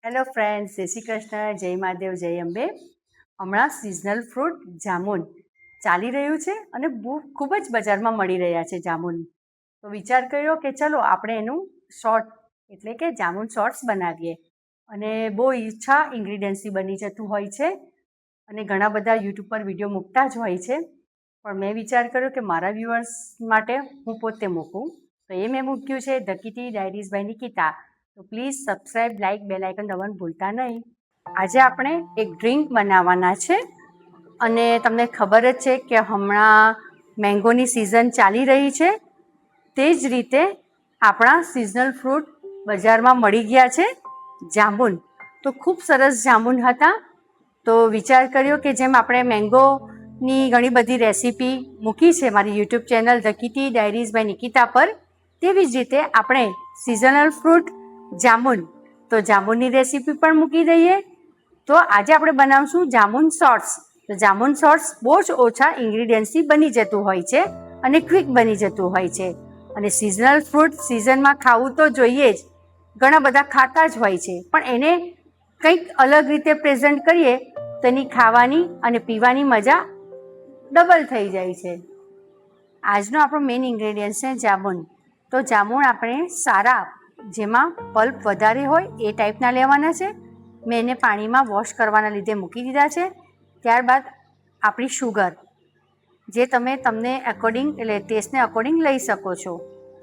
Hello friends, જય શ્રી કૃષ્ણ, જય મહાદેવ, જય અંબે. હમણાં સિઝનલ ફ્રૂટ જામુન ચાલી રહ્યું છે અને ખૂબ જ બજારમાં મળી રહ્યા છે જામુન. તો વિચાર કર્યો કે ચલો આપણે એનું શોર્ટ એટલે કે જામુન શોર્ટ્સ બનાવીએ. અને બહુ ઈચ્છા ઇન્ગ્રીડિયન્ટ્સથી બની જતું હોય છે અને ઘણા બધા યુટ્યુબ પર વિડીયો મૂકતા જ હોય છે. પણ મેં વિચાર કર્યો કે મારા વ્યૂઅર્સ માટે હું પોતે મૂકું, તો એ મેં મૂક્યું છે the kitty diaries by Nikita. તો please subscribe, like, bell icon દબાવવાનું ભૂલતા નહીં. આજે આપણે એક ડ્રિંક બનાવવાના છે અને તમને ખબર જ છે કે હમણાં મેંગોની સિઝન ચાલી રહી છે. તે જ રીતે આપણા સિઝનલ ફ્રૂટ બજારમાં મળી ગયા છે જાંબુન. તો ખૂબ સરસ જાંબુન હતા. તો વિચાર કર્યો કે જેમ આપણે મેંગોની ઘણી બધી રેસીપી મૂકી છે મારી YouTube channel the kitty diaries by Nikita પર, તેવી જ રીતે આપણે સિઝનલ ફ્રૂટ જામુન, તો જામુનની રેસીપી પણ મૂકી દઈએ. તો આજે આપણે બનાવશું જામુન શોર્ટ્સ. તો જામુન શોર્ટ્સ બહુ જ ઓછા ઇન્ગ્રીડિયન્ટ્સથી બની જતું હોય છે અને ક્વિક બની જતું હોય છે. અને સિઝનલ ફ્રૂટ સિઝનમાં ખાવું તો જોઈએ જ, ઘણા બધા ખાતા જ હોય છે, પણ એને કંઈક અલગ રીતે પ્રેઝન્ટ કરીએ તો એની ખાવાની અને પીવાની મજા ડબલ થઈ જાય છે. આજનો આપણો મેઇન ઇન્ગ્રેડિયન્ટ છે જામુન. તો જામુન આપણે સારા, જેમાં પલ્પ વધારે હોય એ ટાઈપના લેવાના છે. મેં એને પાણીમાં વોશ કરવાના લીધે મૂકી દીધા છે. ત્યારબાદ આપણી શુગર, જે તમે તમને અકોર્ડિંગ એટલે ટેસ્ટને અકોર્ડિંગ લઈ શકો છો.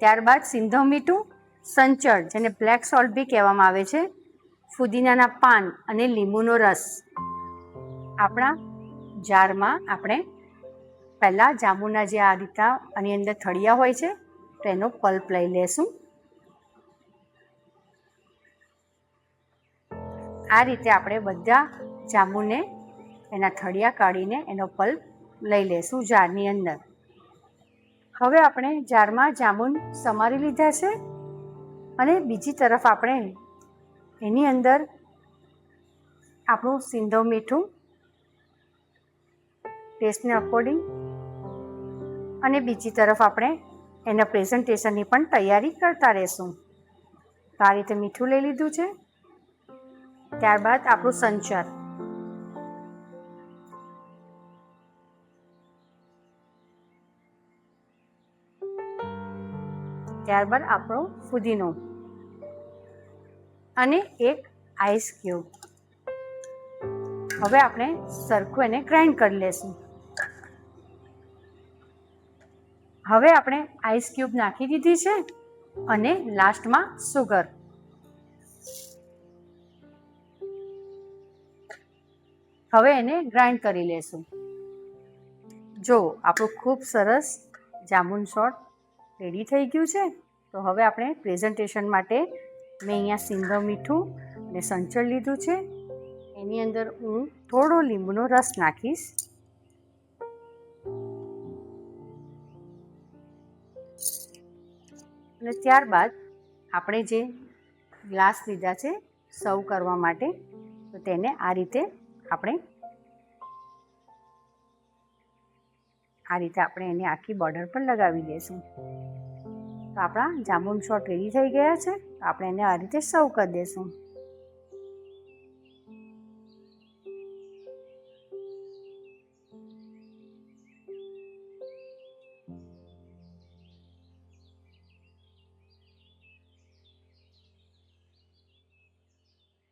ત્યારબાદ સિંધવ મીઠું, સંચળ જેને બ્લેક સોલ્ટ બી કહેવામાં આવે છે, ફુદીનાના પાન અને લીંબુનો રસ. આપણા જારમાં આપણે પહેલાં જાંબુના જે આ રીતના આની અંદર થળિયા હોય છે તો એનો પલ્પ લઈ લેશું. આ રીતે આપણે બધા જાંબુને એના થળિયા કાઢીને એનો પલ્પ લઈ લેશું જારની અંદર. હવે આપણે જારમાં જાંબુન સમારી લીધા છે અને બીજી તરફ આપણે એની અંદર આપણું સિંધવ મીઠું ટેસ્ટને અકોર્ડિંગ, અને બીજી તરફ આપણે એના પ્રેઝન્ટેશનની પણ તૈયારી કરતા રહેશું. તો આ રીતે મીઠું લઈ લીધું છે. ત્યારબાદ આપણું સંચર, ત્યારબાદ આપણો ફુદીનો અને એક આઈસ ક્યુબ. હવે આપણે સરખું એને ગ્રાઇન્ડ કરી લેશું. હવે આપણે આઈસ ક્યુબ નાખી દીધી છે અને લાસ્ટમાં સુગર. હવે એને ગ્રાઇન્ડ કરી લેશું. જો આપણું ખૂબ સરસ જામુન શોર્ટ રેડી થઈ ગયું છે. તો હવે આપણે પ્રેઝન્ટેશન માટે મેં અહીંયા સિંધવ મીઠું અને સંચળ લીધું છે. એની અંદર હું થોડો લીંબુનો રસ નાખીશ. અને ત્યારબાદ આપણે જે ગ્લાસ લીધા છે સર્વ કરવા માટે, તો તેને આ રીતે આપણે એને આખી બોર્ડર પર લગાવી દઈશું. તો આપણા જામુન શોર્ટ રેડી થઈ ગયા છે. તો આપણે એને આ રીતે સર્વ કરી દઈશું.